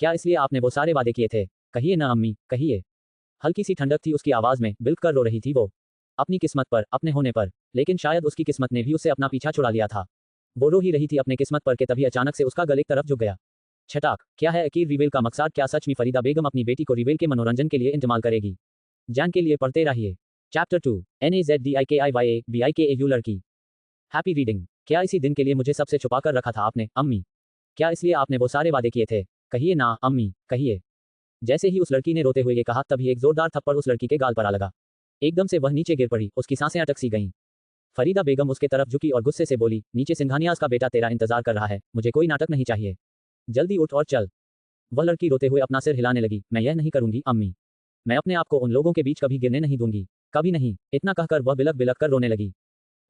क्या इसलिए आपने वो सारे वादे किए थे? कहिए ना अम्मी, कहिए। हल्की सी ठंडक थी उसकी आवाज में, बिल्क कर रो रही थी वो। अपनी किस्मत पर, अपने होने पर, लेकिन शायद उसकी किस्मत ने भी उससे अपना पीछा छुड़ा लिया था। वो रो ही रही थी अपने किस्मत पर कि तभी अचानक से उसका गल एक तरफ झुक गया। छटाक, क्या है अकीर रिवेल का मकसद? क्या सच में फरीदा बेगम अपनी बेटी को रिवेल के मनोरंजन के लिए इस्तेमाल करेगी? जान के लिए पढ़ते रहिए। चैप्टर 2 NAZDIKIYABIKAU लड़की। Happy reading. क्या इसी दिन के लिए मुझे सबसे छुपा कर रखा था आपने, अम्मी? क्या इसलिए आपने वो सारे वादे किए थे? कहिए ना अम्मी, कहिए। जैसे ही उस लड़की ने रोते हुए ये कहा तभी एक जोरदार थप्पड़ उस लड़की के गाल पर आ लगा। एकदम से वह नीचे गिर पड़ी, उसकी सांसें अटक सी गईं। फरीदा बेगम उसके तरफ झुकी और गुस्से से बोली, नीचे सिंघानियाज का बेटा तेरा इंतजार कर रहा है, मुझे कोई नाटक नहीं चाहिए। जल्दी उठ और चल। वह लड़की रोते हुए अपना सिर हिलाने लगी, मैं यह नहीं करूंगी अम्मी। मैं अपने आप को उन लोगों के बीच कभी गिरने नहीं दूंगी, कभी नहीं। इतना कहकर वह बिलक बिलक कर रोने लगी।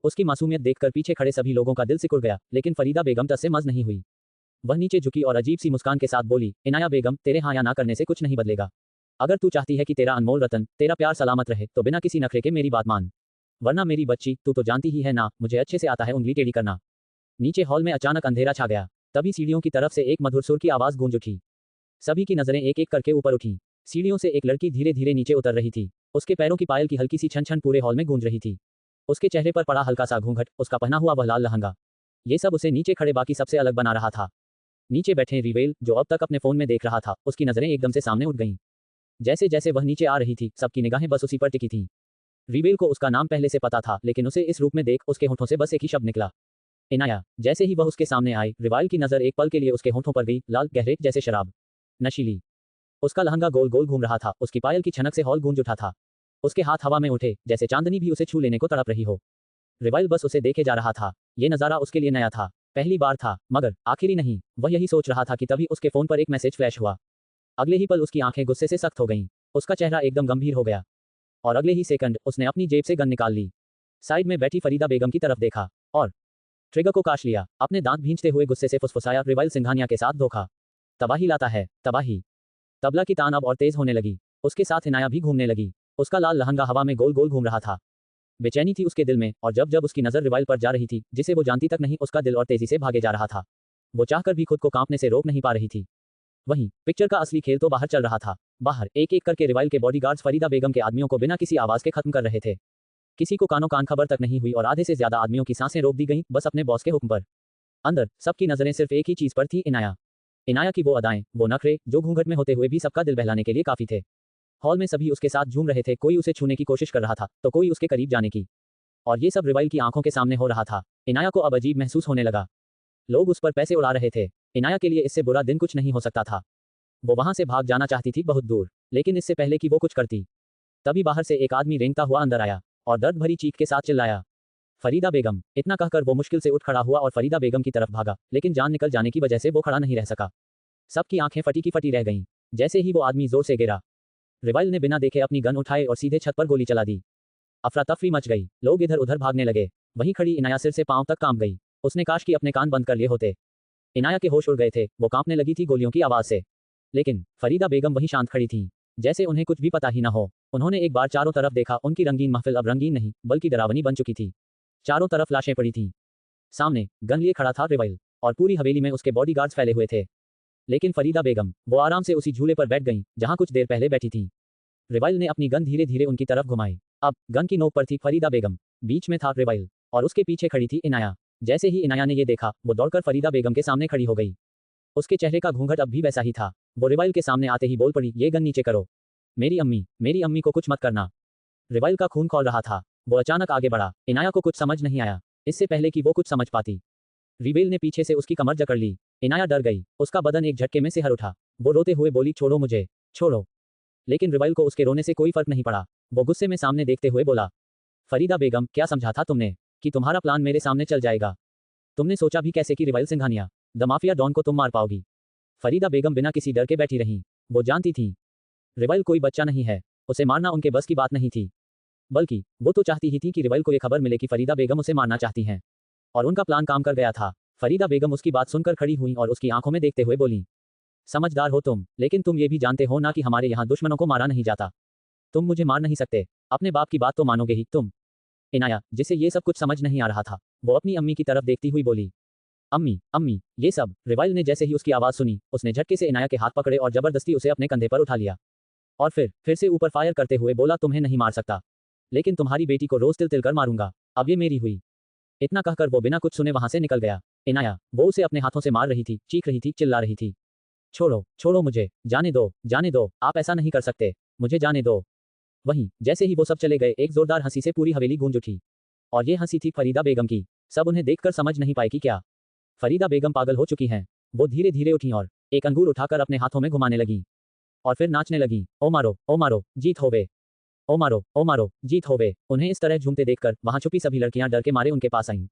उसकी मासूमियत देखकर पीछे खड़े सभी लोगों का दिल सिकुड़ गया, लेकिन फरीदा बेगम टस से मज नहीं हुई। वह नीचे झुकी और अजीब सी मुस्कान के साथ बोली, इनाया बेगम, तेरे हाँ या ना करने से कुछ नहीं बदलेगा। अगर तू चाहती है कि तेरा अनमोल रतन, तेरा प्यार सलामत रहे, तो बिना किसी नखरे के मेरी बात मान। वरना मेरी बच्ची, तू तो जानती ही है ना, मुझे अच्छे से आता है उंगली टेढ़ी करना। नीचे हॉल में अचानक अंधेरा छा गया। तभी सीढ़ियों की तरफ से एक मधुर सुर की आवाज गूंज उठी। सभी की नजरें एक एक करके ऊपर उठी। सीढ़ियों से एक लड़की धीरे धीरे नीचे उतर रही थी। उसके पैरों की पायल की हल्की सी छन छन पूरे हॉल में गूंज रही थी। उसके चेहरे पर पड़ा हल्का सा घूंघट, उसका पहना हुआ वह लाल लहंगा, ये सब उसे नीचे खड़े बाकी सबसे अलग बना रहा था। नीचे बैठे रिवेल, जो अब तक अपने फोन में देख रहा था, उसकी नजरें एकदम से सामने उठ गईं। जैसे जैसे वह नीचे आ रही थी, सबकी निगाहें बस उसी पर टिकी थीं। रिवेल को उसका नाम पहले से पता था, लेकिन उसे इस रूप में देख उसके होठों से बस एक ही शब्द निकला, इनाया। जैसे ही वह उसके सामने आई, रिवाइल की नजर एक पल के लिए उसके होठों पर गई, लाल, गहरे, जैसे शराब, नशीली। उसका लहंगा गोल गोल घूम रहा था, उसकी पायल की छनक से हॉल गूंज उठा था। उसके हाथ हवा में उठे, जैसे चांदनी भी उसे छू लेने को तड़प रही हो। रिवाइल बस उसे देखे जा रहा था। ये नजारा उसके लिए नया था, पहली बार था, मगर आखिरी नहीं। वह यही सोच रहा था कि तभी उसके फोन पर एक मैसेज फ्लैश हुआ। अगले ही पल उसकी आंखें गुस्से से सख्त हो गईं। उसका चेहरा एकदम गंभीर हो गया और अगले ही सेकंड उसने अपनी जेब से गन निकाल ली। साइड में बैठी फरीदा बेगम की तरफ देखा और ट्रिगर को काश लिया। अपने दांत भींचते हुए गुस्से से फुसफुसाया, रिवाइल सिंघानिया के साथ धोखा तबाही लाता है, तबाही। तबला की तान अब और तेज होने लगी। उसके साथ इनाया भी घूमने लगी। उसका लाल लहंगा हवा में गोल गोल घूम रहा था। बेचैनी थी उसके दिल में, और जब जब उसकी नजर रिवाइल पर जा रही थी, जिसे वो जानती तक नहीं, उसका दिल और तेजी से भागे जा रहा था। वो चाहकर भी खुद को कांपने से रोक नहीं पा रही थी। वहीं पिक्चर का असली खेल तो बाहर चल रहा था। बाहर एक एक करके रिवाइल के बॉडीगार्ड्स फरीदा बेगम के आदमियों को बिना किसी आवाज के खत्म कर रहे थे। किसी को कानों कान खबर तक नहीं हुई और आधे से ज्यादा आदमियों की सांसें रोक दी गईं, बस अपने बॉस के हुक्म पर। अंदर सबकी नजरें सिर्फ एक ही चीज पर थी, इनाया। इनाया की वो अदाएं, वो नखरे, जो घूंघट में होते हुए भी सबका दिल बहलाने के लिए काफी थे। हॉल में सभी उसके साथ झूम रहे थे, कोई उसे छूने की कोशिश कर रहा था, तो कोई उसके करीब जाने की। और ये सब रिवाइल की आंखों के सामने हो रहा था। इनाया को अब अजीब महसूस होने लगा। लोग उस पर पैसे उड़ा रहे थे। इनाया के लिए इससे बुरा दिन कुछ नहीं हो सकता था। वो वहां से भाग जाना चाहती थी बहुत दूर, लेकिन इससे पहले कि वो कुछ करती, तभी बाहर से एक आदमी रेंगता हुआ अंदर आया और दर्द भरी चीख के साथ चिल्लाया, फरीदा बेगम। इतना कहकर वो मुश्किल से उठ खड़ा हुआ और फरीदा बेगम की तरफ भागा, लेकिन जान निकल जाने की वजह से वो खड़ा नहीं रह सका। सबकी आंखें फटी की फटी रह गईं। जैसे ही वो आदमी जोर से गिरा, रिवाइल ने बिना देखे अपनी गन उठाई और सीधे छत पर गोली चला दी। अफरा तफरी मच गई, लोग इधर उधर भागने लगे। वहीं खड़ी इनाया सिर से पांव तक कांप गई। उसने काश कि अपने कान बंद कर लिए होते। इनाया के होश उड़ गए थे, वो कांपने लगी थी गोलियों की आवाज से। लेकिन फरीदा बेगम वहीं शांत खड़ी थीं, जैसे उन्हें कुछ भी पता ही न हो। उन्होंने एक बार चारों तरफ देखा, उनकी रंगीन महफिल अब रंगीन नहीं, बल्कि डरावनी बन चुकी थी। चारों तरफ लाशें पड़ी थीं। सामने गन लिए खड़ा था रिवाइल, और पूरी हवेली में उसके बॉडीगार्ड्स फैले हुए थे। लेकिन फरीदा बेगम, वो आराम से उसी झूले पर बैठ गईं, जहां कुछ देर पहले बैठी थीं। रिवाइल ने अपनी गन धीरे धीरे उनकी तरफ घुमाई। अब गन की नोक पर थी फरीदा बेगम, बीच में था रिवाइल, और उसके पीछे खड़ी थी इनाया। जैसे ही इनाया ने ये देखा, वो दौड़कर फरीदा बेगम के सामने खड़ी हो गई। उसके चेहरे का घूंघट अब भी वैसा ही था। वो रिवाइल के सामने आते ही बोल पड़ी, ये गन नीचे करो। मेरी अम्मी को कुछ मत करना। रिवाइल का खून खौल रहा था। वो अचानक आगे बढ़ा। इनाया को कुछ समझ नहीं आया। इससे पहले कि वो कुछ समझ पाती, रिवेल ने पीछे से उसकी कमर जकड़ ली। इनाया डर गई, उसका बदन एक झटके में सिहर उठा। वो रोते हुए बोली, छोड़ो मुझे, छोड़ो। लेकिन रिवाइल को उसके रोने से कोई फर्क नहीं पड़ा। वो गुस्से में सामने देखते हुए बोला, फरीदा बेगम, क्या समझा था तुमने कि तुम्हारा प्लान मेरे सामने चल जाएगा? तुमने सोचा भी कैसे कि रिवाइल सिंघानिया, द माफिया डॉन को तुम मार पाओगी? फरीदा बेगम बिना किसी डर के बैठी रहीं। वो जानती थी रिवाइल कोई बच्चा नहीं है, उसे मारना उनके बस की बात नहीं थी। बल्कि वो तो चाहती ही थी कि रिवाइल को ये खबर मिले कि फरीदा बेगम उसे मारना चाहती हैं। और उनका प्लान काम कर गया था। फरीदा बेगम उसकी बात सुनकर खड़ी हुई और उसकी आंखों में देखते हुए बोली, समझदार हो तुम, लेकिन तुम ये भी जानते हो ना कि हमारे यहाँ दुश्मनों को मारा नहीं जाता। तुम मुझे मार नहीं सकते, अपने बाप की बात तो मानोगे ही तुम। इनाया, जिसे ये सब कुछ समझ नहीं आ रहा था, वो अपनी अम्मी की तरफ देखती हुई बोली, अम्मी अम्मी ये सब। रिवाइल ने जैसे ही उसकी आवाज सुनी, उसने झटके से इनाया के हाथ पकड़े और जबरदस्ती उसे अपने कंधे पर उठा लिया। और फिर से ऊपर फायर करते हुए बोला, तुम्हें नहीं मार सकता, लेकिन तुम्हारी बेटी को रोज तिल तिल कर मारूंगा। अब ये मेरी हुई। इतना कहकर वो बिना कुछ सुने वहां से निकल गया। इनाया, वो उसे अपने हाथों से मार रही थी, चीख रही थी, चिल्ला रही थी। छोड़ो छोड़ो मुझे, जाने दो, आप ऐसा नहीं कर सकते, मुझे जाने दो। वहीं जैसे ही वो सब चले गए, एक जोरदार हंसी से पूरी हवेली गूंज उठी। और ये हंसी थी फरीदा बेगम की। सब उन्हें देखकर समझ नहीं पाए कि क्या फरीदा बेगम पागल हो चुकी हैं। वो धीरे धीरे उठी और एक अंगूर उठाकर अपने हाथों में घुमाने लगी और फिर नाचने लगी। ओ मारो, जीत होवे। ओ मारो, जीत होवे। उन्हें इस तरह झूमते देखकर वहां छुपी सभी लड़कियां डर के मारे उनके पास आईं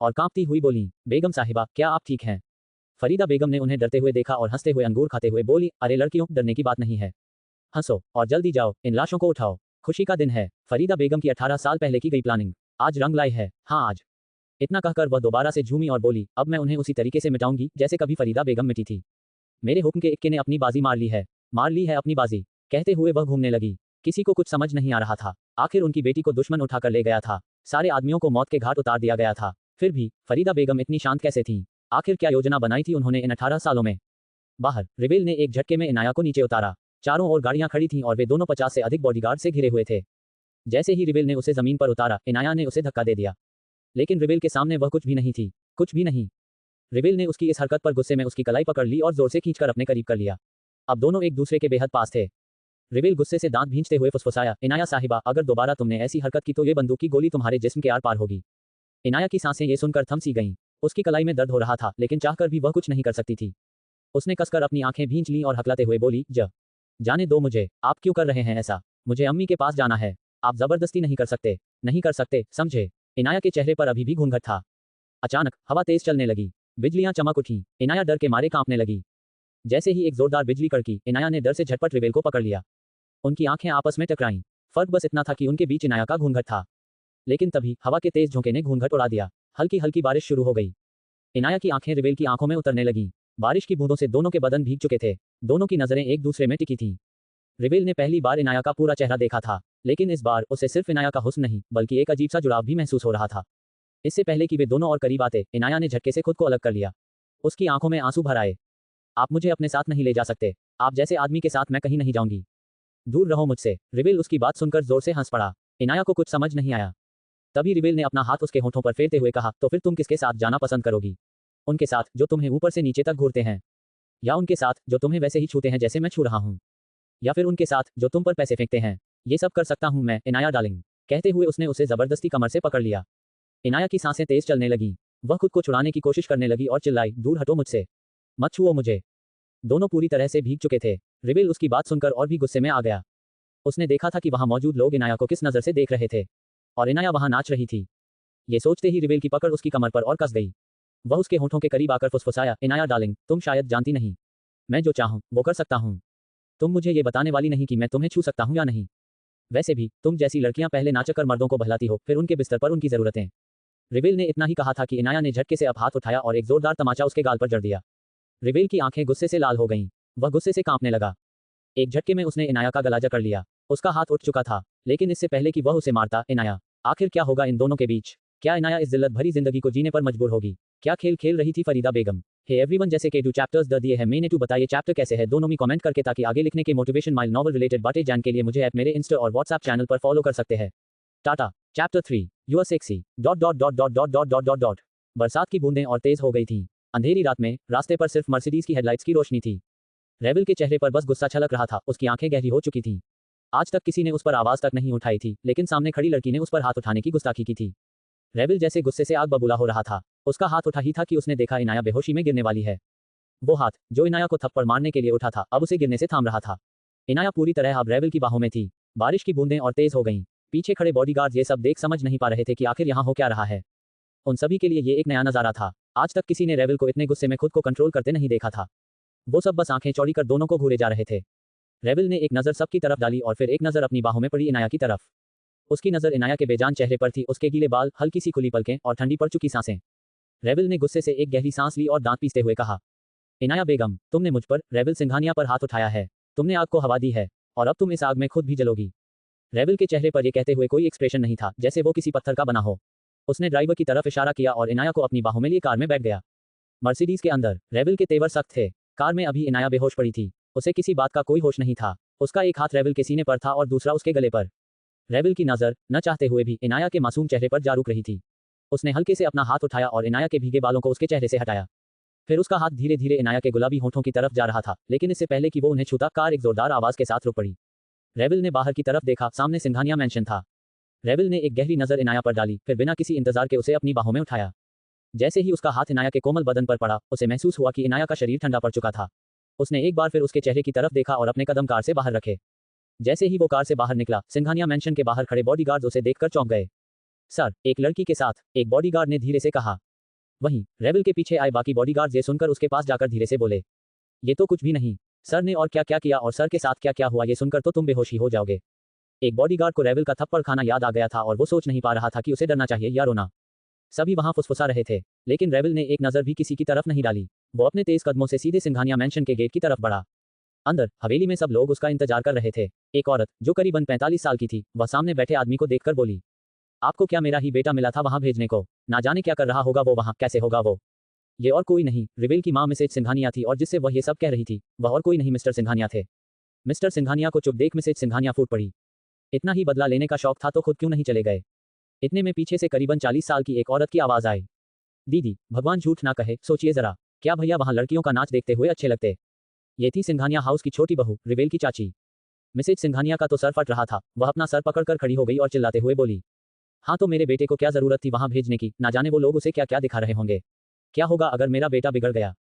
और कांपती हुई बोलीं, बेगम साहिबा, क्या आप ठीक हैं? फरीदा बेगम ने उन्हें डरते हुए देखा और हंसते हुए अंगूर खाते हुए बोली, अरे लड़कियों, डरने की बात नहीं है, हंसो और जल्दी जाओ, इन लाशों को उठाओ, खुशी का दिन है। फरीदा बेगम की 18 साल पहले की गई प्लानिंग आज रंग लाई है। हाँ आज। इतना कहकर वह दोबारा से झूमी और बोली, अब मैं उन्हें उसी तरीके से मिटाऊंगी जैसे कभी फरीदा बेगम मिटी थी। मेरे हुक्म के इक्के ने अपनी बाजी मार ली है अपनी बाजी। कहते हुए वह घूमने लगी। किसी को कुछ समझ नहीं आ रहा था। आखिर उनकी बेटी को दुश्मन उठाकर ले गया था, सारे आदमियों को मौत के घाट उतार दिया गया था, फिर भी फरीदा बेगम इतनी शांत कैसे थी? आखिर क्या योजना बनाई थी उन्होंने इन 18 सालों में? बाहर रिवेल ने एक झटके में इनाया को नीचे उतारा। चारों ओर गाड़ियां खड़ी थीं और वे दोनों 50 से अधिक बॉडीगार्ड से घिरे हुए थे। जैसे ही रिवेल ने उसे जमीन पर उतारा, इनाया ने उसे धक्का दे दिया, लेकिन रिवेल के सामने वह कुछ भी नहीं थी, कुछ भी नहीं। रिवेल ने उसकी इस हरकत पर गुस्से में उसकी कलाई पकड़ ली और जोर से खींचकर अपने करीब कर लिया। अब दोनों एक दूसरे के बेहद पास थे। रिवेल गुस्से से दांत भींचते हुए फुसफुसाया, इनाया साहिबा, अगर दोबारा तुमने ऐसी हरकत की तो ये बंदूक की गोली तुम्हारे जिस्म के आर पार होगी। इनाया की सांसें ये सुनकर थम सी गईं। उसकी कलाई में दर्द हो रहा था, लेकिन चाहकर भी वह कुछ नहीं कर सकती थी। उसने कसकर अपनी आंखें भींच लीं और हकलाते हुए बोली, जाने दो मुझे, आप क्यों कर रहे हैं ऐसा? मुझे अम्मी के पास जाना है, आप जबरदस्ती नहीं कर सकते, समझे? इनाया के चेहरे पर अभी भी घूंघट था। अचानक हवा तेज चलने लगी, बिजलियां चमक उठीं, इनाया डर के मारे कांपने लगी। जैसे ही एक जोरदार बिजली कड़की, इनाया ने डर से झटपट रिवेल को पकड़ लिया। उनकी आंखें आपस में टकराईं। फर्क बस इतना था कि उनके बीच इनाया का घूंघट था। लेकिन तभी हवा के तेज झोंके ने घूंघट उड़ा दिया। हल्की हल्की बारिश शुरू हो गई। इनाया की आंखें रिवेल की आंखों में उतरने लगीं। बारिश की बूंदों से दोनों के बदन भीग चुके थे। दोनों की नजरें एक दूसरे में टिकी थीं। रिवेल ने पहली बार इनाया का पूरा चेहरा देखा था, लेकिन इस बार उसे सिर्फ इनाया का हुस्न नहीं, बल्कि एक अजीब सा जुड़ाव भी महसूस हो रहा था। इससे पहले कि वे दोनों और करीब आते, इनाया ने झटके से खुद को अलग कर लिया। उसकी आंखों में आंसू भर आए। आप मुझे अपने साथ नहीं ले जा सकते, आप जैसे आदमी के साथ मैं कहीं नहीं जाऊंगी, दूर रहो मुझसे। रिवेल उसकी बात सुनकर जोर से हंस पड़ा। इनाया को कुछ समझ नहीं आया। तभी रिवेल ने अपना हाथ उसके होठों पर फेरते हुए कहा, तो फिर तुम किसके साथ जाना पसंद करोगी? उनके साथ जो तुम्हें ऊपर से नीचे तक घूरते हैं, या उनके साथ जो तुम्हें वैसे ही छूते हैं जैसे मैं छू रहा हूं, या फिर उनके साथ जो तुम पर पैसे फेंकते हैं? ये सब कर सकता हूं मैं, इनाया डार्लिंग। कहते हुए उसने उसे जबरदस्ती कमर से पकड़ लिया। इनाया की सांसें तेज चलने लगीं। वह खुद को छुड़ाने की कोशिश करने लगी और चिल्लाई, दूर हटो मुझसे, मत छुओ मुझे। दोनों पूरी तरह से भीग चुके थे। रिवेल उसकी बात सुनकर और भी गुस्से में आ गया। उसने देखा था कि वहां मौजूद लोग इनाया को किस नजर से देख रहे थे, और इनाया वहां नाच रही थी। ये सोचते ही रिवेल की पकड़ उसकी कमर पर और कस गई। वह उसके होठों के करीब आकर फुसफुसाया, इनाया डार्लिंग, तुम शायद जानती नहीं, मैं जो चाहूं वो कर सकता हूं। तुम मुझे ये बताने वाली नहीं कि मैं तुम्हें छू सकता हूं या नहीं। वैसे भी तुम जैसी लड़कियां पहले नाचकर मर्दों को बहलाती हो, फिर उनके बिस्तर पर उनकी जरूरतें। रिवेल ने इतना ही कहा था कि इनाया ने झटके से अब हाथ उठाया और एक जोरदार तमाचा उसके गाल पर जड़ दिया। रिवेल की आंखें गुस्से से लाल हो गईं। वह गुस्से से कांपने लगा। एक झटके में उसने इनाया का गला जकड़ लिया। उसका हाथ उठ चुका था, लेकिन इससे पहले कि वह उसे मारता, इनाया, आखिर क्या होगा इन दोनों के बीच? क्या इनाया इस जिल्लत भरी जिंदगी को जीने पर मजबूर होगी? क्या खेल खेल रही थी फरीदा बेगम? हे एवरीवन, जैसे के 2 चैप्टर्स द दिए हैं मैंने, टू बताइए चैप्टर कैसे है दोनों में कमेंट करके, ताकि आगे लिखने के मोटिवेशन माइल नॉवल रिलेटेड बातें जान के लिए मुझे ऐप मेरे इंस्टा और व्हाट्सएप चैनल पर फॉलो कर सकते हैं। Ta-ta. Chapter 3 you are sexy dot. बरसात की बूंदें और तेज हो गई थीं। अंधेरी रात में रास्ते पर सिर्फ मर्सिडीज की हेडलाइट्स की रोशनी थी। रेबल के चेहरे पर बस गुस्सा छलक रहा था। उसकी आंखें गहरी हो चुकी थीं। आज तक किसी ने उस पर आवाज तक नहीं उठाई थी, लेकिन सामने खड़ी लड़की ने उस पर हाथ उठाने की गुस्ताखी की थी। रेबल जैसे गुस्से से आग बबूला हो रहा था। उसका हाथ उठा ही था कि उसने देखा इनाया बेहोशी में गिरने वाली है। वो हाथ जो इनाया को थप्पड़ मारने के लिए उठा था, अब उसे गिरने से थाम रहा था। इनाया पूरी तरह अब रेबल की बाहों में थी। बारिश की बूंदें और तेज हो गईं। पीछे खड़े बॉडीगार्ड्स ये सब देख समझ नहीं पा रहे थे कि आखिर यहाँ हो क्या रहा है। उन सभी के लिए ये एक नया नजारा था। आज तक किसी ने रेबल को इतने गुस्से में खुद को कंट्रोल करते नहीं देखा था। वो सब बस आंखें चौड़ी कर दोनों को घूरे जा रहे थे। रेबल ने एक नजर सबकी तरफ डाली और फिर एक नजर अपनी बाहों में पड़ी इनाया की तरफ। उसकी नजर इनाया के बेजान चेहरे पर थी, उसके गीले बाल, हल्की सी खुली पलकें और ठंडी पड़ चुकी सांसें। रेबल ने गुस्से से एक गहरी सांस ली और दांत पीसते हुए कहा, इनाया बेगम, तुमने मुझ पर, रेबल सिंघानिया पर हाथ उठाया है। तुमने आग को हवा दी है, और अब तुम इस आग में खुद भी जलोगी। रेबल के चेहरे पर यह कहते हुए कोई एक्सप्रेशन नहीं था, जैसे वो किसी पत्थर का बना हो। उसने ड्राइवर की तरफ इशारा किया और इनाया को अपनी बाहों में लिए कार में बैठ गया। मर्सिडीज के अंदर रेबेल के तेवर सख्त थे। कार में अभी इनाया बेहोश पड़ी थी। उसे किसी बात का कोई होश नहीं था। उसका एक हाथ रेबेल के सीने पर था और दूसरा उसके गले पर। रेबेल की नजर न चाहते हुए भी इनाया के मासूम चेहरे पर जा रुक रही थी। उसने हल्के से अपना हाथ उठाया और इनाया के भीगे बालों को उसके चेहरे से हटाया। फिर उसका हाथ धीरे धीरे इनाया के गुलाबी होठों की तरफ जा रहा था, लेकिन इससे पहले कि वो उन्हें छूता, कार एक जोरदार आवाज के साथ रुक पड़ी। रेबेल ने बाहर की तरफ देखा, सामने सिंघानिया मैंशन था। रेबेल ने एक गहरी नजर इनाया पर डाली, फिर बिना किसी इंतजार के उसे अपनी बाहों में उठाया। जैसे ही उसका हाथ इनाया के कोमल बदन पर पड़ा, उसे महसूस हुआ कि इनाया का शरीर ठंडा पड़ चुका था। उसने एक बार फिर उसके चेहरे की तरफ देखा और अपने कदम कार से बाहर रखे। जैसे ही वो कार से बाहर निकला, सिंघानिया मैंशन के बाहर खड़े बॉडीगार्ड्स उसे देखकर चौंक गए। सर, एक लड़की के साथ, एक बॉडीगार्ड ने धीरे से कहा। वहीं रेबेल के पीछे आए बाकी बॉडीगार्ड्स ये सुनकर उसके पास जाकर धीरे से बोले, ये तो कुछ भी नहीं। सर ने और क्या क्या किया और सर के साथ क्या क्या हुआ ये सुनकर तो तुम बेहोश ही हो जाओगे। एक बॉडीगार्ड को रेबेल का थप्पड़ खाना याद आ गया था और वो सोच नहीं पा रहा था कि उसे डरना चाहिए या रोना। सभी वहां फुसफुसा रहे थे, लेकिन रेबेल ने एक नजर भी किसी की तरफ नहीं डाली। वो अपने तेज कदमों से सीधे सिंघानिया मैंशन के गेट की तरफ बढ़ा। अंदर हवेली में सब लोग उसका इंतजार कर रहे थे। एक औरत जो करीबन 45 साल की थी, वह सामने बैठे आदमी को देखकर बोली, आपको क्या मेरा ही बेटा मिला था वहां भेजने को? ना जाने क्या कर रहा होगा वो वहां, कैसे होगा वो? ये और कोई नहीं, रेबेल की मां मिसेज सिंघानिया थी और जिससे वह ये सब कह रही थी, वह और कोई नहीं मिस्टर सिंघानिया थे। मिस्टर सिंघानिया को चुप देख मिसेज सिंघानिया फूट पड़ी। इतना ही बदला लेने का शौक था तो खुद क्यों नहीं चले गए? इतने में पीछे से करीबन 40 साल की एक औरत की आवाज आई, दीदी, भगवान झूठ ना कहे, सोचिए जरा, क्या भैया वहां लड़कियों का नाच देखते हुए अच्छे लगते? ये थी सिंघानिया हाउस की छोटी बहू, रेबेल की चाची। मिसेज सिंघानिया का तो सर फट रहा था। वह अपना सर पकड़कर खड़ी हो गई और चिल्लाते हुए बोली, हाँ तो मेरे बेटे को क्या जरूरत थी वहां भेजने की? ना जाने वो लोग उसे क्या क्या दिखा रहे होंगे। क्या होगा अगर मेरा बेटा बिगड़ गया?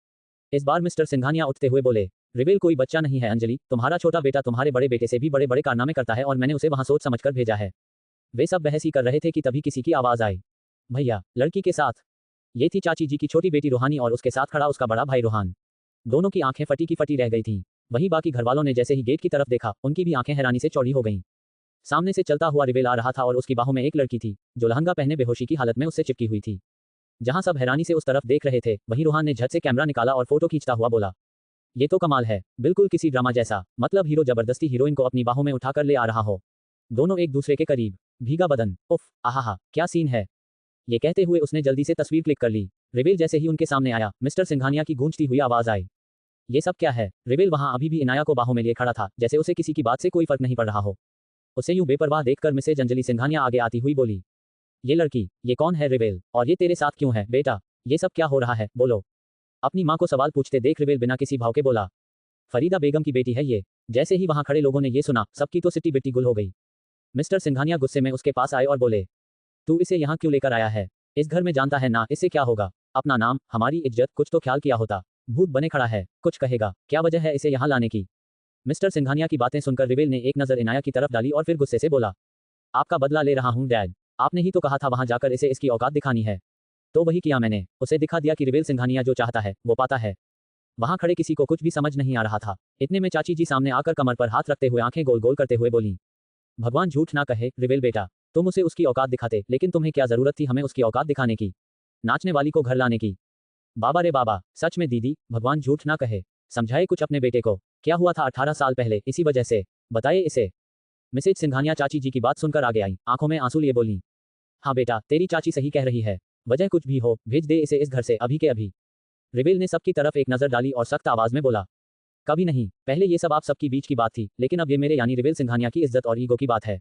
इस बार मिस्टर सिंघानिया उठते हुए बोले, रेबेल कोई बच्चा नहीं है अंजलि, तुम्हारा छोटा बेटा तुम्हारे बड़े बेटे से भी बड़े बड़े कारनामे करता है और मैंने उसे वहां सोच समझकर भेजा है। वे सब बहस ही कर रहे थे कि तभी किसी की आवाज आई, भैया, लड़की के साथ। ये थी चाची जी की छोटी बेटी रूहानी और उसके साथ खड़ा उसका बड़ा भाई रूहान। दोनों की आंखें फटी की फटी रह गई थीं। वहीं बाकी घरवालों ने जैसे ही गेट की तरफ देखा, उनकी भी आंखें हैरानी से चौड़ी हो गईं। सामने से चलता हुआ रेबेल आ रहा था और उसकी बाहों में एक लड़की थी, जो लहंगा पहने बेहोशी की हालत में उससे चिपकी हुई थी। जहां सब हैरानी से उस तरफ देख रहे थे, वहीं रूहान ने झट से कैमरा निकाला और फोटो खींचता हुआ बोला, ये तो कमाल है, बिल्कुल किसी ड्रामा जैसा। मतलब हीरो जबरदस्ती हीरोइन को अपनी बाहों में उठाकर ले आ रहा हो, दोनों एक दूसरे के करीब, भीगा बदन, उफ, आहा, क्या सीन है। ये कहते हुए उसने जल्दी से तस्वीर क्लिक कर ली। रेबेल जैसे ही उनके सामने आया, मिस्टर सिंघानिया की गूंजती हुई आवाज आई, ये सब क्या है? रेबेल वहां अभी भी इनाया को बाहों में लिए खड़ा था, जैसे उसे किसी की बात से कोई फर्क नहीं पड़ रहा हो। उसे यूं बेपरवाह देखकर मिसेज अंजलि सिंघानिया आगे आती हुई बोली, ये लड़की, ये कौन है रेबेल? और ये तेरे साथ क्यों है बेटा? ये सब क्या हो रहा है, बोलो। अपनी मां को सवाल पूछते देख रेबेल बिना किसी भाव के बोला, फरीदा बेगम की बेटी है ये। जैसे ही वहां खड़े लोगों ने ये सुना, सबकी तो सिट्टी बिट्टी गुल हो गई। मिस्टर सिंघानिया गुस्से में उसके पास आए और बोले, तू इसे यहाँ क्यों लेकर आया है? इस घर में जानता है ना इससे क्या होगा? अपना नाम, हमारी इज्जत, कुछ तो ख्याल किया होता। भूत बने खड़ा है, कुछ कहेगा, क्या वजह है इसे यहाँ लाने की? मिस्टर सिंघानिया की बातें सुनकर रेबेल ने एक नजर इनाया की तरफ डाली और फिर गुस्से से बोला, आपका बदला ले रहा हूँ डैड। आपने ही तो कहा था वहां जाकर इसे इसकी औकात दिखानी है, तो वही किया मैंने। उसे दिखा दिया कि रेबेल सिंघानिया जो चाहता है वो पाता है। वहां खड़े किसी को कुछ भी समझ नहीं आ रहा था। इतने में चाची जी सामने आकर कमर पर हाथ रखते हुए आंखें गोल गोल करते हुए बोली, भगवान झूठ ना कहे, रेबेल बेटा, तुम उसे उसकी औकात दिखाते, लेकिन तुम्हें क्या जरूरत थी हमें उसकी औकात दिखाने की, नाचने वाली को घर लाने की? बाबा रे बाबा, सच में दीदी, भगवान झूठ ना कहे, समझाए कुछ अपने बेटे को। क्या हुआ था 18 साल पहले इसी वजह से? बताइए इसे। मिसेज सिंघानिया चाची जी की बात सुनकर आगे आई, आंखों में आंसू लिए बोली, हाँ बेटा, तेरी चाची सही कह रही है, वजह कुछ भी हो, भेज दे इसे इस घर से अभी के अभी। रेबेल ने सबकी तरफ एक नजर डाली और सख्त आवाज में बोला, कभी नहीं, पहले ये सब आप सबकी बीच की बात थी, लेकिन अब ये मेरे यानी रेबेल सिंघानिया की इज्जत और ईगो की बात है।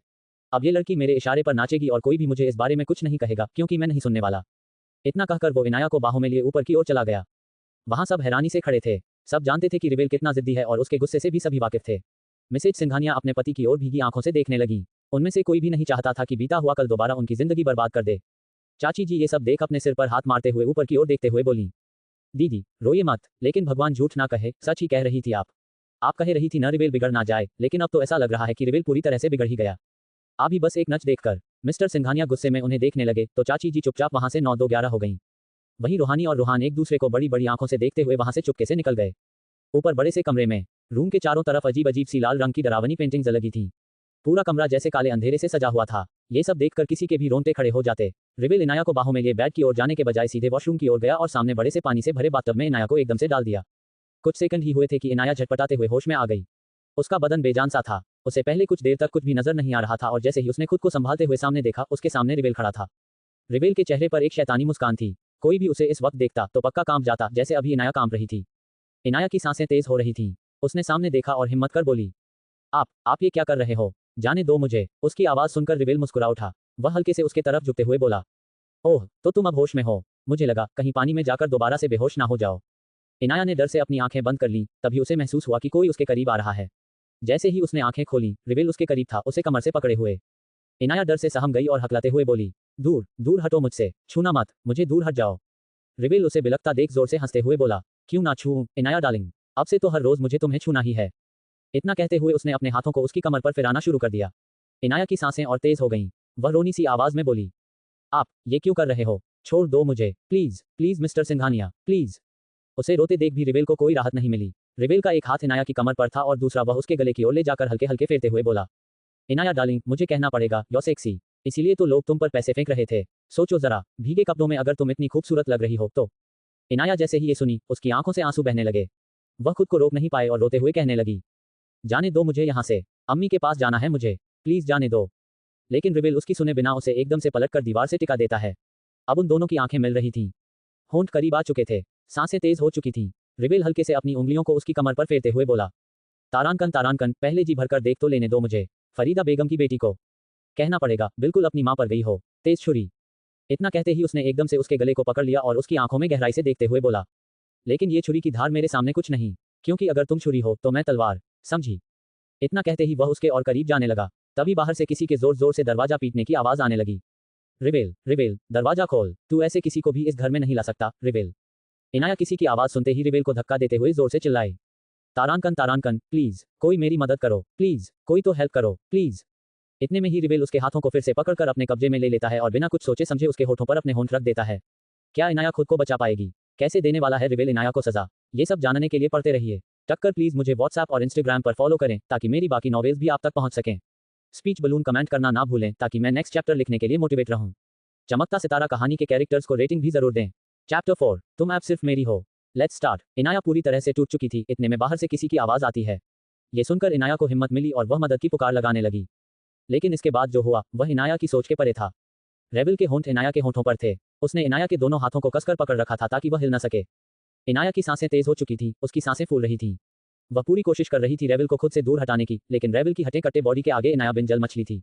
अब ये लड़की मेरे इशारे पर नाचेगी और कोई भी मुझे इस बारे में कुछ नहीं कहेगा, क्योंकि मैं नहीं सुनने वाला। इतना कहकर वो इनाया को बाहों में लिए ऊपर की ओर चला गया। वहां सब हैरानी से खड़े थे। सब जानते थे कि रेबेल कितना जिद्दी है और उसके गुस्से से भी सभी वाकिफ थे। मिसेज सिंघानिया अपने पति की ओर भीगी आंखों से देखने लगी। उनमें से कोई भी नहीं चाहता था कि बीता हुआ कल दोबारा उनकी जिंदगी बर्बाद कर दे। चाची जी ये सब देख अपने सिर पर हाथ मारते हुए ऊपर की ओर देखते हुए बोली, दीदी, रोइए मत, लेकिन भगवान झूठ ना कहे, सच ही कह रही थी आप। आप कह रही थी न रेबेल बिगड़ ना जाए, लेकिन अब तो ऐसा लग रहा है कि रेबेल पूरी तरह से बिगड़ ही गया। अभी बस एक नच देखकर मिस्टर सिंघानिया गुस्से में उन्हें देखने लगे तो चाची जी चुपचाप वहां से 9-2-11 हो गईं। वहीं रूहानी और रूहान एक दूसरे को बड़ी बड़ी आंखों से देखते हुए वहां से चुपके से निकल गए। ऊपर बड़े से कमरे में रूम के चारों तरफ अजीब अजीब सी लाल रंग की डरावनी पेंटिंग्स लगी थी। पूरा कमरा जैसे काले अंधेरे से सजा हुआ था। ये सब देखकर किसी के भी रोंगटे खड़े हो जाते। रेबेल इनाया को बाहों में लिए बेड की ओर जाने के बजाय सीधे वॉशरूम की ओर गया और सामने बड़े से पानी से भरे बाथटब में इनाया को एकदम से डाल दिया। कुछ सेकंड ही हुए थे कि इनाया झटपटाते हुए होश में आ गई। उसका बदन बेजान सा था। उसे पहले कुछ देर तक कुछ भी नजर नहीं आ रहा था और जैसे ही उसने खुद को संभालते हुए सामने देखा, उसके सामने रेबेल खड़ा था। रेबेल के चेहरे पर एक शैतानी मुस्कान थी। कोई भी उसे इस वक्त देखता तो पक्का कांप जाता, जैसे अभी इनाया कांप रही थी। इनाया की सांसें तेज हो रही थीं। उसने सामने देखा और हिम्मत कर बोली, आप ये क्या कर रहे हो? जाने दो मुझे। उसकी आवाज़ सुनकर रिवेल मुस्कुरा उठा। वह हल्के से उसके तरफ झुकते हुए बोला, ओह, तो तुम अब होश में हो। मुझे लगा कहीं पानी में जाकर दोबारा से बेहोश ना हो जाओ। इनाया ने डर से अपनी आंखें बंद कर लीं, तभी उसे महसूस हुआ कि कोई उसके करीब आ रहा है। जैसे ही उसने आंखें खोलीं, रिवेल उसके करीब था, उसे कमर से पकड़े हुए। इनाया डर से सहम गई और हकलाते हुए बोली, दूर दूर हटो मुझसे, छूना मत, मुझे दूर हट जाओ। रिवेल उसे बिलखता देख जोर से हंसते हुए बोला, क्यों ना छूऊं, इनाया डार्लिंग, अब से तो हर रोज मुझे तुम्हें छूना ही है। इतना कहते हुए उसने अपने हाथों को उसकी कमर पर फिराना शुरू कर दिया। इनाया की सांसें और तेज हो गईं। वह रोनी सी आवाज में बोली, आप ये क्यों कर रहे हो? छोड़ दो मुझे, please please mister Singhania, please. उसे रोते देख भी रिवेल को कोई राहत नहीं मिली। रिवेल का एक हाथ इनाया की कमर पर था और दूसरा वह उसके गले की ओर ले जाकर हल्के हल्के फेरते हुए बोला, इनाया डार्लिंग, मुझे कहना पड़ेगा, यू सेक्सी। इसीलिए तो लोग तुम पर पैसे फेंक रहे थे। सोचो जरा, भीगे कपड़ों में अगर तुम इतनी खूबसूरत लग रही हो तो। इनाया जैसे ही ये सुनी, उसकी आंखों से आंसू बहने लगे। वह खुद को रोक नहीं पाए और रोते हुए कहने लगी, जाने दो मुझे यहाँ से, अम्मी के पास जाना है मुझे, प्लीज जाने दो। लेकिन रिवेल उसकी सुने बिना उसे एकदम से पलटकर दीवार से टिका देता है। अब उन दोनों की आंखें मिल रही थीं। होंठ करीब आ चुके थे, सांसें तेज हो चुकी थीं। रिवेल हल्के से अपनी उंगलियों को उसकी कमर पर फेरते हुए बोला, तारानकन, पहले जी भरकर देख तो लेने दो मुझे, फरीदा बेगम की बेटी को। कहना पड़ेगा, बिल्कुल अपनी मां पर गई हो, तेज छुरी। इतना कहते ही उसने एकदम से उसके गले को पकड़ लिया और उसकी आंखों में गहराई से देखते हुए बोला, लेकिन ये छुरी की धार मेरे सामने कुछ नहीं, क्योंकि अगर तुम छुरी हो तो मैं तलवार, समझी? इतना कहते ही वह उसके और करीब जाने लगा। तभी बाहर से किसी के जोर जोर से दरवाजा पीटने की आवाज आने लगी। रिवेल, रिवेल, दरवाजा खोल, तू ऐसे किसी को भी इस घर में नहीं ला सकता, रिवेल। इनाया किसी की आवाज सुनते ही रिवेल को धक्का देते हुए जोर से चिल्लाए, तारानकन, प्लीज कोई मेरी मदद करो, प्लीज कोई तो हेल्प करो, प्लीज। इतने में ही रिवेल उसके हाथों को फिर से पकड़कर अपने कब्जे में ले लेता है और बिना कुछ सोचे समझे उसके होठों पर अपने होंठ रख देता है। क्या इनाया खुद को बचा पाएगी? कैसे देने वाला है रिवेल इनाया को सजा? ये सब जानने के लिए पढ़ते रहिए। टक्कर प्लीज मुझे व्हाट्सएप और इंस्टाग्राम पर फॉलो करें ताकि मेरी बाकी नॉवेल्स भी आप तक पहुंच सकें। स्पीच बलून कमेंट करना ना भूलें ताकि मैं नेक्स्ट चैप्टर लिखने के लिए मोटिवेट रहूं। चमकता सितारा कहानी के कैरेक्टर्स को रेटिंग भी जरूर दें। चैप्टर 4, तुम ऐप सिर्फ मेरी हो। Let's start. इनाया पूरी तरह से टूट चुकी थी। इतने में बाहर से किसी की आवाज आती है। ये सुनकर इनाया को हिम्मत मिली और वह मदद की पुकार लगाने लगी। लेकिन इसके बाद जो हुआ वह इनाया की सोच के परे था। रेबल के होंठ इनाया के होंठों पर थे। उसने इनाया के दोनों हाथों को कसकर पकड़ रखा था ताकि वह हिल न सके। इनाया की सांसें तेज हो चुकी थीं, उसकी सांसें फूल रही थीं। वह पूरी कोशिश कर रही थी रेबल को खुद से दूर हटाने की, लेकिन रेबल की हटे कट्टे बॉडी के आगे इनाया बिन जल मछली थी।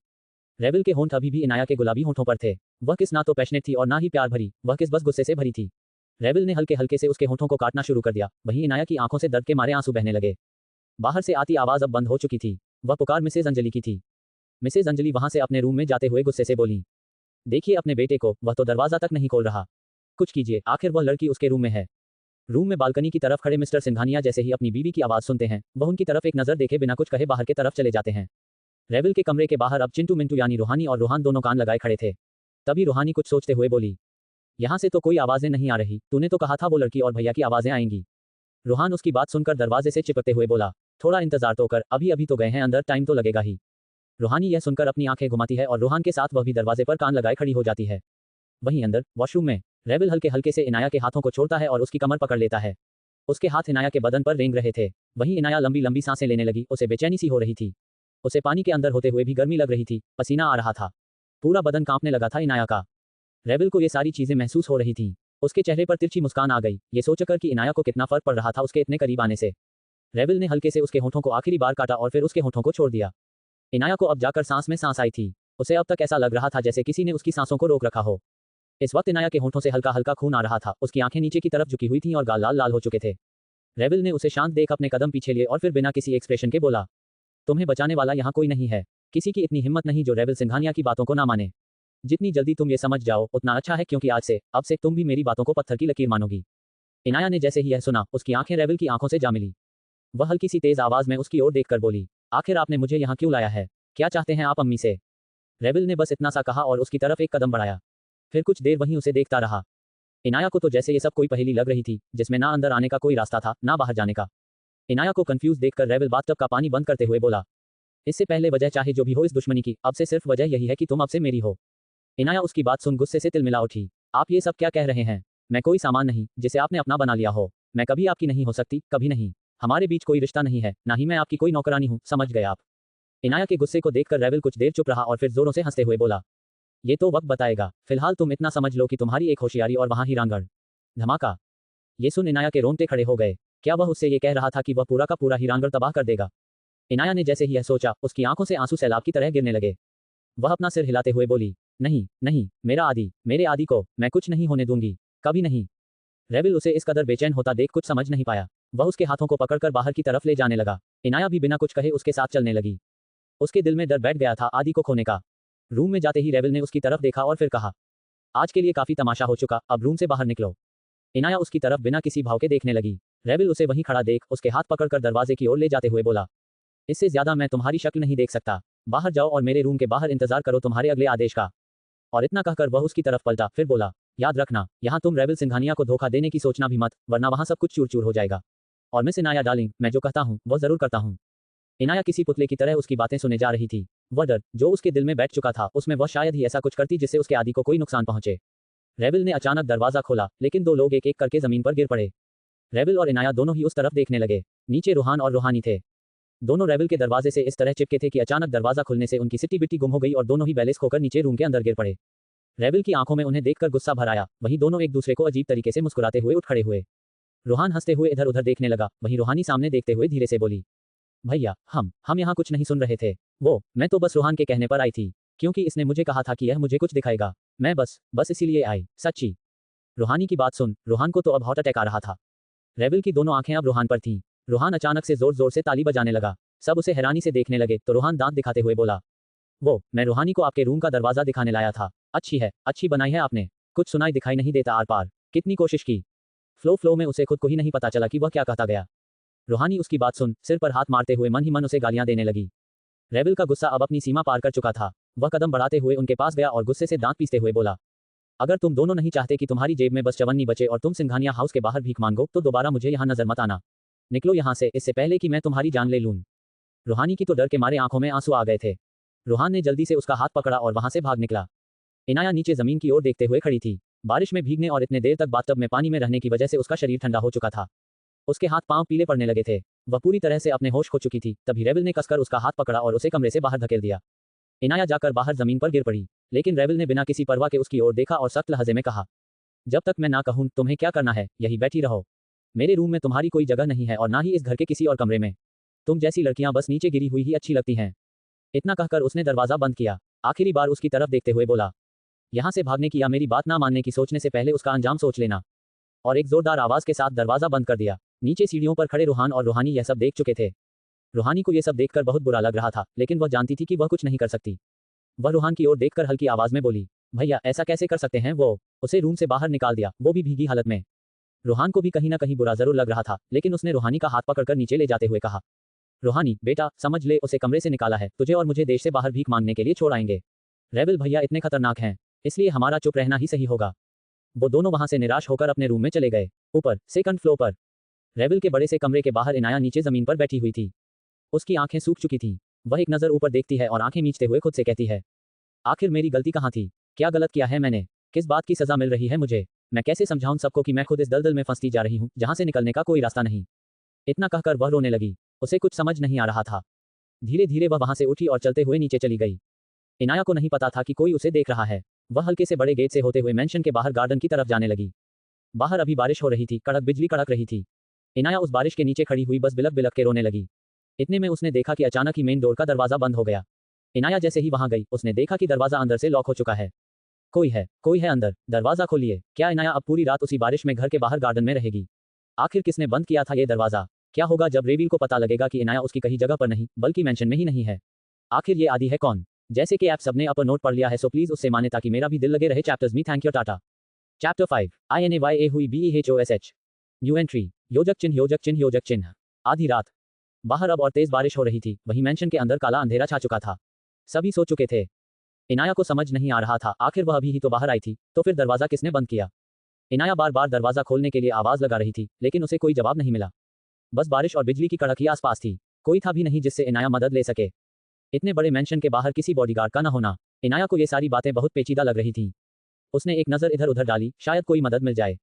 रेबल के होंठ अभी भी इनाया के गुलाबी होंठों पर थे। वह किस ना तो पैशनेट थी और ना ही प्यार भरी, वह किस बस गुस्से से भरी थी। रेबल ने हल्के हल्के से उसके होंठों को काटना शुरू कर दिया। वहीं इनाया की आंखों से दर्द के मारे आंसू बहने लगे। बाहर से आती आवाज अब बंद हो चुकी थी। वह पुकार मिसेज अंजलि की थी। मिसेज अंजलि वहां से अपने रूम में जाते हुए गुस्से से बोली, देखिए अपने बेटे को, वह तो दरवाजा तक नहीं खोल रहा। कुछ कीजिए, आखिर वह लड़की उसके रूम में है। रूम में बालकनी की तरफ खड़े मिस्टर सिंघानिया जैसे ही अपनी बीवी की आवाज सुनते हैं, वह उनकी तरफ एक नजर देखे बिना कुछ कहे बाहर के तरफ चले जाते हैं। रेबल के कमरे के बाहर अब चिंटू मिंटू यानी रूहानी और रूहान दोनों कान लगाए खड़े थे। तभी रूहानी कुछ सोचते हुए बोली, यहाँ से तो कोई आवाजें नहीं आ रही, तूने तो कहा था वो लड़की और भैया की आवाजें आएंगी। रूहान उसकी बात सुनकर दरवाजे से चिपकते हुए बोला, थोड़ा इंतजार तो कर, अभी अभी तो गए हैं अंदर, टाइम तो लगेगा ही। रूहानी यह सुनकर अपनी आंखें घुमाती है और रूहान के साथ वह भी दरवाजे पर कान लगाए खड़ी हो जाती है। वहीं अंदर वॉशरूम में रेबल हल्के हल्के से इनाया के हाथों को छोड़ता है और उसकी कमर पकड़ लेता है। उसके हाथ इनाया के बदन पर रेंग रहे थे। वहीं इनाया लंबी लंबी सांसें लेने लगी। उसे बेचैनी सी हो रही थी। उसे पानी के अंदर होते हुए भी गर्मी लग रही थी, पसीना आ रहा था, पूरा बदन कांपने लगा था इनाया का। रेबल को ये सारी चीजें महसूस हो रही थीं। उसके चेहरे पर तिरछी मुस्कान आ गई, ये सोचकर कि इनाया को कितना फर्क पड़ रहा था उसके इतने करीब आने से। रेबल ने हल्के से उसके होठों को आखिरी बार काटा और फिर उसके होठों को छोड़ दिया। इनाया को अब जाकर सांस में सांस आई थी। उसे अब तक ऐसा लग रहा था जैसे किसी ने उसकी सांसों को रोक रखा हो। इस वक्त इनाया के होठों से हल्का हल्का खून आ रहा था। उसकी आंखें नीचे की तरफ झुकी हुई थीं और गाल लाल लाल हो चुके थे। रेबल ने उसे शांत देख अपने कदम पीछे लिए और फिर बिना किसी एक्सप्रेशन के बोला, तुम्हें बचाने वाला यहाँ कोई नहीं है। किसी की इतनी हिम्मत नहीं जो रेबल सिंघानिया की बातों को ना माने। जितनी जल्दी तुम ये समझ जाओ उतना अच्छा है, क्योंकि आज से अब से तुम भी मेरी बातों को पत्थर की लकीर मानोगी। इनाया ने जैसे ही यह सुना, उसकी आंखें रेबल की आंखों से जा मिली। वह हल्की सी तेज आवाज में उसकी ओर देखकर बोली, आखिर आपने मुझे यहाँ क्यों लाया है? क्या चाहते हैं आप अम्मी से? रेबल ने बस इतना सा कहा और उसकी तरफ एक कदम बढ़ाया। फिर कुछ देर वहीं उसे देखता रहा। इनाया को तो जैसे ये सब कोई पहेली लग रही थी, जिसमें ना अंदर आने का कोई रास्ता था, ना बाहर जाने का। इनाया को कंफ्यूज देखकर रेबल बाथटब का पानी बंद करते हुए बोला, इससे पहले वजह चाहे जो भी हो इस दुश्मनी की, अब से सिर्फ वजह यही है कि तुम अब से मेरी हो। इनाया उसकी बात सुन गुस्से से तिलमिला उठी। आप ये सब क्या कह रहे हैं? मैं कोई सामान नहीं जिसे आपने अपना बना लिया हो। मैं कभी आपकी नहीं हो सकती, कभी नहीं। हमारे बीच कोई रिश्ता नहीं है, ना ही मैं आपकी कोई नौकरानी हूँ, समझ गए आप? इनाया के गुस्से को देखकर रेबल कुछ देर चुप रहा और फिर जोरों से हंसते हुए बोला, ये तो वक्त बताएगा, फिलहाल तुम इतना समझ लो कि तुम्हारी एक होशियारी और वहां हीरांगढ़। धमाका। ये सुन इनाया के रोंगटे खड़े हो गए। क्या वह उससे ये कह रहा था कि वह पूरा का पूरा हीरांगढ़ तबाह कर देगा? इनाया ने जैसे ही यह सोचा, उसकी आंखों से आंसू सैलाब की तरह गिरने लगे। वह अपना सिर हिलाते हुए बोली, नहीं नहीं, मेरे आदि को मैं कुछ नहीं होने दूंगी, कभी नहीं। रेबिल उसे इस कदर बेचैन होता देख कुछ समझ नहीं पाया। वह उसके हाथों को पकड़कर बाहर की तरफ ले जाने लगा। इनाया भी बिना कुछ कहे उसके साथ चलने लगी। उसके दिल में डर बैठ गया था आदि को खोने का। रूम में जाते ही रेबिल ने उसकी तरफ देखा और फिर कहा, आज के लिए काफी तमाशा हो चुका, अब रूम से बाहर निकलो। इनाया उसकी तरफ बिना किसी भाव के देखने लगी। रेबिल उसे वहीं खड़ा देख उसके हाथ पकड़कर दरवाजे की ओर ले जाते हुए बोला, इससे ज्यादा मैं तुम्हारी शक्ल नहीं देख सकता, बाहर जाओ और मेरे रूम के बाहर इंतजार करो तुम्हारे अगले आदेश का। और इतना कहकर वह उसकी तरफ पलटा, फिर बोला, याद रखना, यहाँ तुम रेबिल सिंघानिया को धोखा देने की सोचना भी मत, वरना वहां सब कुछ चूर चूर हो जाएगा। और मिस इनाया डार्लिंग, मैं जो कहता हूँ वह जरूर करता हूँ। इनाया किसी पुतले की तरह उसकी बातें सुने जा रही थी। वह डर जो उसके दिल में बैठ चुका था, उसमें वह शायद ही ऐसा कुछ करती जिससे उसके आदि को कोई नुकसान पहुंचे। रेबिल ने अचानक दरवाजा खोला, लेकिन दो लोग एक एक करके जमीन पर गिर पड़े। रेबिल और इनाया दोनों ही उस तरफ देखने लगे। नीचे रूहान और रूहानी थे। दोनों रेबिल के दरवाजे से इस तरह चिपके थे कि अचानक दरवाजा खुलने से उनकी सिट्टी बिट्टी गुम हो गई और दोनों ही बैलेंस खोकर नीचे रूम के अंदर गिर पड़े। रेबिल की आंखों में उन्हें देखकर गुस्सा भर आया, वहीं दोनों एक दूसरे को अजीब तरीके से मुस्कुराते हुए उठ खड़े हुए। रूहान हंसते हुए इधर उधर देखने लगा, वहीं रूहानी सामने देखते हुए धीरे से बोली, भैया हम यहाँ कुछ नहीं सुन रहे थे। मैं तो बस रूहान के कहने पर आई थी, क्योंकि इसने मुझे कहा था कि यह मुझे कुछ दिखाएगा। मैं बस इसीलिए आई, सच्ची। रूहानी की बात सुन रूहान को तो अब हार्ट अटैक आ रहा था। रेबिल की दोनों आंखें अब रूहान पर थीं। रूहान अचानक से जोर जोर से ताली बजाने लगा। सब उसे हैरानी से देखने लगे तो रूहान दांत दिखाते हुए बोला, मैं रूहानी को आपके रूम का दरवाजा दिखाने लाया था। अच्छी बनाई है आपने, कुछ सुनाई दिखाई नहीं देता आर पार, कितनी कोशिश की। फ्लो में उसे खुद को ही नहीं पता चला कि वह क्या कहता गया। रूहानी उसकी बात सुन सिर पर हाथ मारते हुए मन ही मन उसे गालियां देने लगी। रेबिल का गुस्सा अब अपनी सीमा पार कर चुका था। वह कदम बढ़ाते हुए उनके पास गया और गुस्से से दांत पीसते हुए बोला, अगर तुम दोनों नहीं चाहते कि तुम्हारी जेब में बस चवन्नी बचे और तुम सिंघानिया हाउस के बाहर भीख मांगो, तो दोबारा मुझे यहाँ नजर मत आना। निकलो यहाँ से, इससे पहले कि मैं तुम्हारी जान ले लूं। रूहानी की तो डर के मारे आंखों में आंसू आ गए थे। रूहान ने जल्दी से उसका हाथ पकड़ा और वहां से भाग निकला। इनाया नीचे जमीन की ओर देखते हुए खड़ी थी। बारिश में भीगने और इतने देर तक बाथटब में पानी में रहने की वजह से उसका शरीर ठंडा हो चुका था। उसके हाथ पांव पीले पड़ने लगे थे। वह पूरी तरह से अपने होश खो चुकी थी। तभी रेबिल ने कसकर उसका हाथ पकड़ा और उसे कमरे से बाहर धकेल दिया। इनाया जाकर बाहर जमीन पर गिर पड़ी, लेकिन रेबिल ने बिना किसी परवाह के उसकी ओर देखा और सख्त लहजे में कहा, जब तक मैं ना कहूं तुम्हें क्या करना है, यही बैठी रहो। मेरे रूम में तुम्हारी कोई जगह नहीं है और ना ही इस घर के किसी और कमरे में। तुम जैसी लड़कियां बस नीचे गिरी हुई ही अच्छी लगती हैं। इतना कहकर उसने दरवाजा बंद किया। आखिरी बार उसकी तरफ देखते हुए बोला, यहां से भागने की या मेरी बात ना मानने की सोचने से पहले उसका अंजाम सोच लेना। और एक जोरदार आवाज के साथ दरवाजा बंद कर दिया। नीचे सीढ़ियों पर खड़े रूहान और रूहानी यह सब देख चुके थे। रूहानी को यह सब देखकर बहुत बुरा लग रहा था, लेकिन वह जानती थी कि वह कुछ नहीं कर सकती। वह रूहान की ओर देखकर हल्की आवाज में बोली, भैया ऐसा कैसे कर सकते हैं? वो उसे रूम से बाहर निकाल दिया, वो भी भीगी हालत में। रूहान को भी कहीं ना कहीं बुरा जरूर लग रहा था, लेकिन उसने रूहानी का हाथ पकड़कर नीचे ले जाते हुए कहा, रूहानी बेटा समझ ले, उसे कमरे से निकाला है, तुझे और मुझे देश से बाहर भीख मांगने के लिए छोड़ आएंगे। रेबिल भैया इतने खतरनाक हैं, इसलिए हमारा चुप रहना ही सही होगा। वो दोनों वहां से निराश होकर अपने रूम में चले गए। ऊपर सेकंड फ्लोर पर रेबिल के बड़े से कमरे के बाहर इनाया नीचे जमीन पर बैठी हुई थी। उसकी आंखें सूख चुकी थीं। वह एक नजर ऊपर देखती है और आंखें मीचते हुए खुद से कहती है, आखिर मेरी गलती कहाँ थी? क्या गलत किया है मैंने? किस बात की सजा मिल रही है मुझे? मैं कैसे समझाऊं सबको कि मैं खुद इस दलदल में फंसती जा रही हूं जहां से निकलने का कोई रास्ता नहीं। इतना कहकर वह रोने लगी। उसे कुछ समझ नहीं आ रहा था। धीरे धीरे वह वहां से उठी और चलते हुए नीचे चली गई। इनाया को नहीं पता था कि कोई उसे देख रहा है। वह हल्के से बड़े गेट से होते हुए मेंशन के बाहर गार्डन की तरफ जाने लगी। बाहर अभी बारिश हो रही थी, कड़क बिजली कड़क रही थी। इनाया उस बारिश के नीचे खड़ी हुई बस बिलक बिलक के रोने लगी। इतने में उसने देखा कि अचानक ही मेन डोर का दरवाजा बंद हो गया। इनाया जैसे ही वहां गई, उसने देखा कि दरवाजा अंदर से लॉक हो चुका है। कोई है अंदर, दरवाजा खोलिए। क्या इनाया अब पूरी रात उसी बारिश में घर के बाहर गार्डन में रहेगी? आखिर किसने बंद किया था ये दरवाजा? क्या होगा जब रेबिल को पता लगेगा कि इनाया उसकी कहीं जगह पर नहीं बल्कि मेंशन में ही नहीं है? आखिर ये आदि है कौन? जैसे कि आप सबने अपर नोट पढ़ लिया है, सो प्लीज उससे माने ताकि मेरा भी दिल लगे रहे चैप्टर्स में। Thank you, Tata. Chapter 5 INAYA हुई BEHOSH। न्यू एंट्री योजक चिन्ह। आधी रात। बाहर अब और तेज बारिश हो रही थी, वहीं मेंशन के अंदर काला अंधेरा छा चुका था। सभी सो चुके थे। इनाया को समझ नहीं आ रहा था, आखिर वह अभी ही तो बाहर आई थी, तो फिर दरवाजा किसने बंद किया? इनाया बार बार दरवाजा खोलने के लिए आवाज लगा रही थी, लेकिन उसे कोई जवाब नहीं मिला। बस बारिश और बिजली की कड़क ही आसपास थी। कोई था भी नहीं जिससे इनाया मदद ले सके। इतने बड़े मेंशन के बाहर किसी बॉडीगार्ड का न होना। इनाया को ये सारी बातें बहुत पेचीदा लग रही थीं। उसने एक नजर इधर उधर डाली, शायद कोई मदद मिल जाए।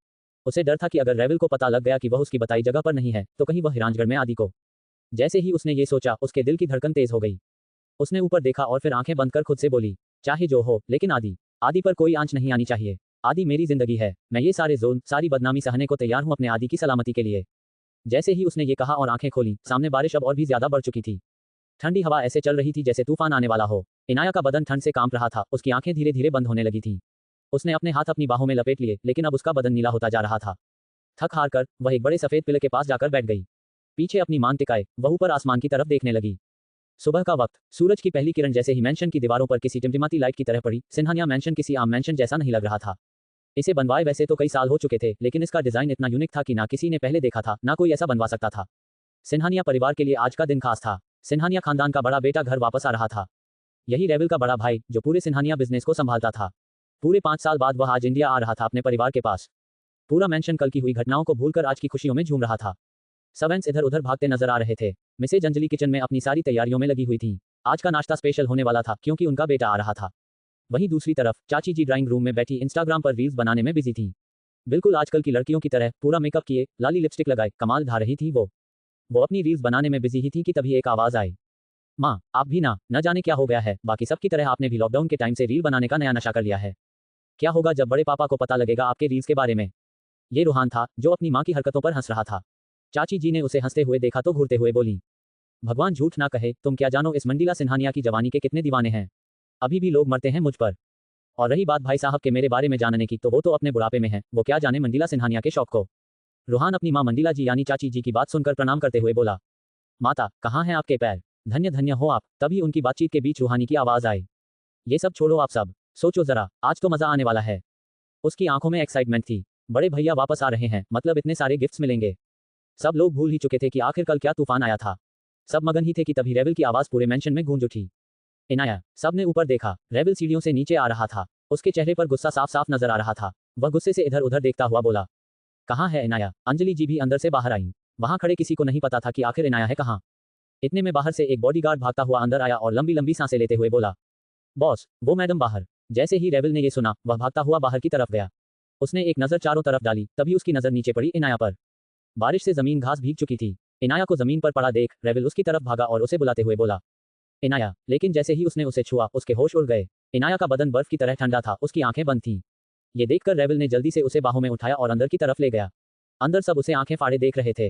उसे डर था कि अगर रेबिल को पता लग गया कि वह उसकी बताई जगह पर नहीं है, तो कहीं वह हिरांजगढ़ में आदि को। जैसे ही उसने ये सोचा, उसके दिल की धड़कन तेज हो गई। उसने ऊपर देखा और फिर आंखें बंद कर खुद से बोली, चाहे जो हो, लेकिन आदि आदि पर कोई आंच नहीं आनी चाहिए। आदि मेरी जिंदगी है, मैं ये सारे जुल्म, सारी बदनामी सहने को तैयार हूँ अपने आदि की सलामती के लिए। जैसे ही उसने ये कहा और आंखें खोली, सामने बारिश अब और भी ज्यादा बढ़ चुकी थी। ठंडी हवा ऐसे चल रही थी जैसे तूफान आने वाला हो। इनाया का बदन ठंड से कांप रहा था, उसकी आंखें धीरे धीरे बंद होने लगी थीं। उसने अपने हाथ अपनी बाहों में लपेट लिए, लेकिन अब उसका बदन नीला होता जा रहा था। थक हार कर वह एक बड़े सफेद पिलर के पास जाकर बैठ गई। पीछे अपनी मांग टिकाए वह ऊपर आसमान की तरफ देखने लगी। सुबह का वक्त, सूरज की पहली किरण जैसे ही मैंशन की दीवारों पर किसी टिमटिमाती लाइट की तरह पड़ी। सिन्हानिया मैंशन किसी आम मैंशन जैसा नहीं लग रहा था। इसे बनवाए वैसे तो कई साल हो चुके थे, लेकिन इसका डिजाइन इतना यूनिक था कि ना किसी ने पहले देखा था, ना कोई ऐसा बनवा सकता था। सिन्हानिया परिवार के लिए आज का दिन खास था। सिन्हानिया खानदान का बड़ा बेटा घर वापस आ रहा था। यही रेविल का बड़ा भाई, जो पूरे सिन्हानिया बिजनेस को संभालता था। पूरे 5 साल बाद वह आज इंडिया आ रहा था अपने परिवार के पास। पूरा मेंशन कल की हुई घटनाओं को भूलकर आज की खुशियों में झूम रहा था। सर्वेंट्स इधर उधर भागते नजर आ रहे थे। मिसेज अंजलि किचन में अपनी सारी तैयारियों में लगी हुई थी। आज का नाश्ता स्पेशल होने वाला था क्योंकि उनका बेटा आ रहा था। वहीं दूसरी तरफ चाची जी ड्राइंग रूम में बैठी इंस्टाग्राम पर रील्स बनाने में बिजी थी। बिल्कुल आजकल की लड़कियों की तरह पूरा मेकअप किए, लाली लिपस्टिक लगाए कमाल ढा रही थी वो अपनी रील्स बनाने में बिजी ही थी कि तभी एक आवाज आई। माँ, आप भी न जाने क्या हो गया है, बाकी सबकी तरह आपने भी लॉकडाउन के टाइम से रील बनाने का नया नशा कर लिया है। क्या होगा जब बड़े पापा को पता लगेगा आपके रील्स के बारे में। ये रूहान था जो अपनी माँ की हरकतों पर हंस रहा था। चाची जी ने उसे हंसते हुए देखा तो घूरते हुए बोली, भगवान झूठ ना कहे, तुम क्या जानो इस मंडीला सिन्हानिया की जवानी के कितने दीवाने हैं। अभी भी लोग मरते हैं मुझ पर। और रही बात भाई साहब के मेरे बारे में जानने की, तो वो तो अपने बुढ़ापे में है, वो क्या जाने मंडीला सिन्हानिया के शौक को। रूहान अपनी माँ मंडीला जी यानी चाची जी की बात सुनकर प्रणाम करते हुए बोला, माता कहाँ हैं आपके पैर, धन्य धन्य हो आप। तभी उनकी बातचीत के बीच रूहानी की आवाज आई, ये सब छोड़ो आप सब, सोचो जरा, आज तो मजा आने वाला है। उसकी आंखों में एक्साइटमेंट थी। बड़े भैया वापस आ रहे हैं, मतलब इतने सारे गिफ्ट्स मिलेंगे। सब लोग भूल ही चुके थे कि आखिर कल क्या तूफान आया था। सब मगन ही थे कि तभी रेविल की आवाज पूरे मेंशन में गूंज उठी। इनाया। सबने ऊपर देखा, रेविल सीढ़ियों से नीचे आ रहा था। उसके चेहरे पर गुस्सा साफ साफ नजर आ रहा था। वह गुस्से से इधर उधर देखता हुआ बोला, कहाँ है इनाया। अंजलि जी भी अंदर से बाहर आई। वहां खड़े किसी को नहीं पता था कि आखिर इनाया है कहाँ। इतने में बाहर से एक बॉडीगार्ड भागता हुआ अंदर आया और लंबी लंबी सांसें लेते हुए बोला, बॉस, वो मैडम बाहर। जैसे ही रेविल ने ये सुना, वह भागता हुआ बाहर की तरफ गया। उसने एक नजर चारों तरफ डाली, तभी उसकी नजर नीचे पड़ी इनाया पर। बारिश से जमीन घास भीग चुकी थी। इनाया को जमीन पर पड़ा देख रेविल उसकी तरफ भागा और उसे बुलाते हुए बोला, इनाया। लेकिन जैसे ही उसने उसे छुआ, उसके होश उड़ गए। इनाया का बदन बर्फ की तरह ठंडा था, उसकी आंखें बंद थीं। ये देखकर रेविल ने जल्दी से उसे बाहों में उठाया और अंदर की तरफ ले गया। अंदर सब उसे आंखें फाड़े देख रहे थे।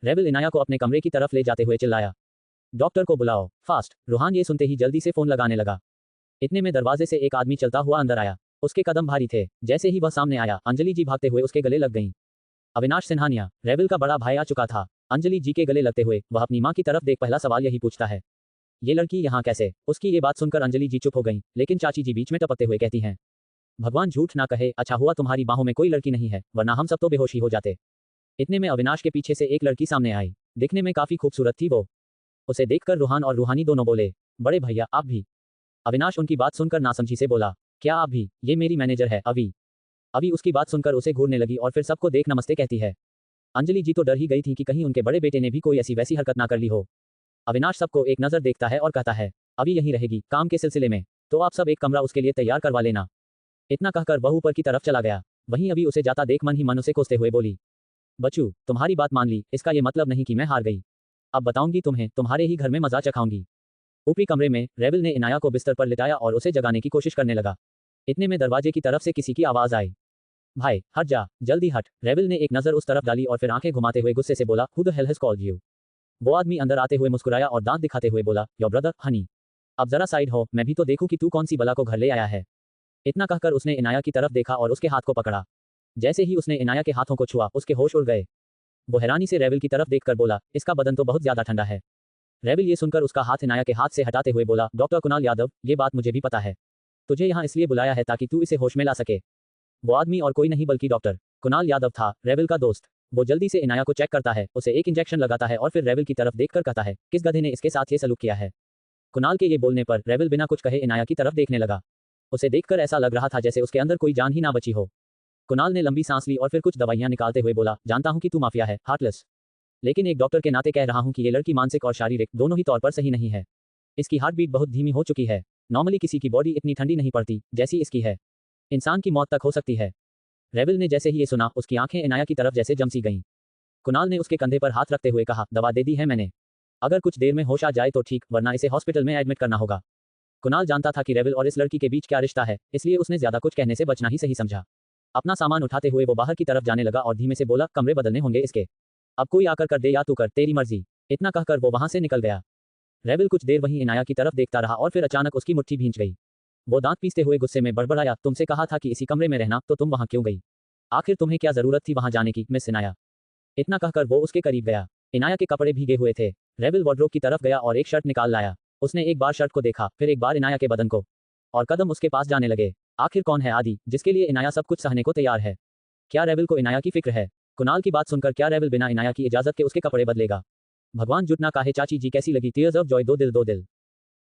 रेविल इनाया को अपने कमरे की तरफ ले जाते हुए चिल्लाया, डॉक्टर को बुलाओ, फास्ट। रूहान ये सुनते ही जल्दी से फोन लगाने लगा। इतने में दरवाजे से एक आदमी चलता हुआ अंदर आया। उसके कदम भारी थे। जैसे ही वह सामने आया, अंजलि जी भागते हुए उसके गले लग गईं। अविनाश सिन्हानिया, रेविल का बड़ा भाई आ चुका था। अंजलि जी के गले लगते हुए वह अपनी माँ की तरफ देख पहला सवाल यही पूछता है, ये लड़की यहाँ कैसे। उसकी ये बात सुनकर अंजलि जी चुप हो गईं, लेकिन चाची जी बीच में टपकते हुए कहती हैं, भगवान झूठ ना कहे, अच्छा हुआ तुम्हारी बाहों में कोई लड़की नहीं है, वरना हम सब तो बेहोश ही हो जाते। इतने में अविनाश के पीछे से एक लड़की सामने आई। दिखने में काफी खूबसूरत थी वो। उसे देखकर रूहान और रूहानी दोनों बोले, बड़े भैया आप भी। अविनाश उनकी बात सुनकर नासमझी से बोला, क्या आप भी। ये मेरी मैनेजर है अवी। अभी उसकी बात सुनकर उसे घूरने लगी और फिर सबको देख नमस्ते कहती है। अंजलि जी तो डर ही गई थी कि कहीं उनके बड़े बेटे ने भी कोई ऐसी वैसी हरकत ना कर ली हो। अविनाश सबको एक नजर देखता है और कहता है, अभी यहीं रहेगी काम के सिलसिले में, तो आप सब एक कमरा उसके लिए तैयार करवा लेना। इतना कहकर वह ऊपर की तरफ चला गया। वहीं अभी उसे जाता देख मन ही मन उसे कोसते हुए बोली, बच्चू तुम्हारी बात मान ली, इसका ये मतलब नहीं कि मैं हार गई। अब बताऊंगी तुम्हें, तुम्हारे ही घर में मजा चखाऊंगी। ऊपरी कमरे में रेविल ने इनाया को बिस्तर पर लिटाया और उसे जगाने की कोशिश करने लगा। इतने में दरवाजे की तरफ से किसी की आवाज आई, भाई हट जा, जल्दी हट। रेविल ने एक नजर उस तरफ डाली और फिर आंखें घुमाते हुए गुस्से से बोला, who the hell has called you. वो आदमी अंदर आते हुए मुस्कुराया और दांत दिखाते हुए बोला, योर ब्रदर हनी। अब जरा साइड हो, मैं भी तो देखूं कि तू कौन सी बला को घर ले आया है। इतना कहकर उसने इनाया की तरफ देखा और उसके हाथ को पकड़ा। जैसे ही उसने इनाया के हाथों को छुआ, उसके होश उड़ गए। वो हैरानी से रेविल की तरफ देखकर बोला, इसका बदन तो बहुत ज्यादा ठंडा है। रेविल ये सुनकर उसका हाथ इनाया के हाथ से हटाते हुए बोला, डॉक्टर कुणाल यादव, ये बात मुझे भी पता है। तुझे यहाँ इसलिए बुलाया है ताकि तू इसे होश में ला सके। वो आदमी और कोई नहीं बल्कि डॉक्टर कुणाल यादव था, रेविल का दोस्त। वो जल्दी से इनाया को चेक करता है, उसे एक इंजेक्शन लगाता है और फिर रेविल की तरफ देखकर कहता है, किस गधे ने इसके साथ ये सलूक किया है। कुणाल के ये बोलने पर रेविल बिना कुछ कहे इनाया की तरफ देखने लगा। उसे देखकर ऐसा लग रहा था जैसे उसके अंदर कोई जान ही ना बची हो। कुणाल ने लंबी सांस ली और फिर कुछ दवाइयां निकालते हुए बोला, जानता हूं कि तू माफिया है, हार्टलेस। लेकिन एक डॉक्टर के नाते कह रहा हूं कि ये लड़की मानसिक और शारीरिक दोनों ही तौर पर सही नहीं है। इसकी हार्ट बीट बहुत धीमी हो चुकी है। नॉर्मली किसी की बॉडी इतनी ठंडी नहीं पड़ती जैसी इसकी है। इंसान की मौत तक हो सकती है। रेविल ने जैसे ही ये सुना, उसकी आंखें इनाया की तरफ जैसे जमसी गईं। कुणाल ने उसके कंधे पर हाथ रखते हुए कहा, दवा दे दी है मैंने। अगर कुछ देर में होश आ जाए तो ठीक, वरना इसे हॉस्पिटल में एडमिट करना होगा। कुणाल जानता था कि रेविल और इस लड़की के बीच क्या रिश्ता है, इसलिए उसने ज्यादा कुछ कहने से बचना ही सही समझा। अपना सामान उठाते हुए वो बाहर की तरफ जाने लगा और धीमे से बोला, कमरे बदलने होंगे इसके। अब कोई आकर कर दे या तू कर, तेरी मर्जी। इतना कहकर वो वहां से निकल गया। रेविल कुछ देर वहीं इनाया की तरफ देखता रहा और फिर अचानक उसकी मुट्ठी भींच गई। वो दांत पीसते हुए गुस्से में बड़बड़ाया, तुमसे कहा था कि इसी कमरे में रहना, तो तुम वहां क्यों गई? आखिर तुम्हें क्या जरूरत थी वहां जाने की, मिस इनाया? इतना कहकर वो उसके करीब गया। इनाया के कपड़े भीगे हुए थे। रेविल वार्डरोब की तरफ गया और एक शर्ट निकाल लाया। उसने एक बार शर्ट को देखा, फिर एक बार इनाया के बदन को, और कदम उसके पास जाने लगे। आखिर कौन है आदि, जिसके लिए इनाया सब कुछ सहने को तैयार है? क्या रेविल को इनाया की फिक्र है? कुणाल की बात सुनकर क्या रेविल बिना इनाया की इजाजत के उसके कपड़े बदलेगा? भगवान जुट ना काहे चाची जी, कैसी लगी टीयर्स ऑफ जॉय, दो दिल दो दिल।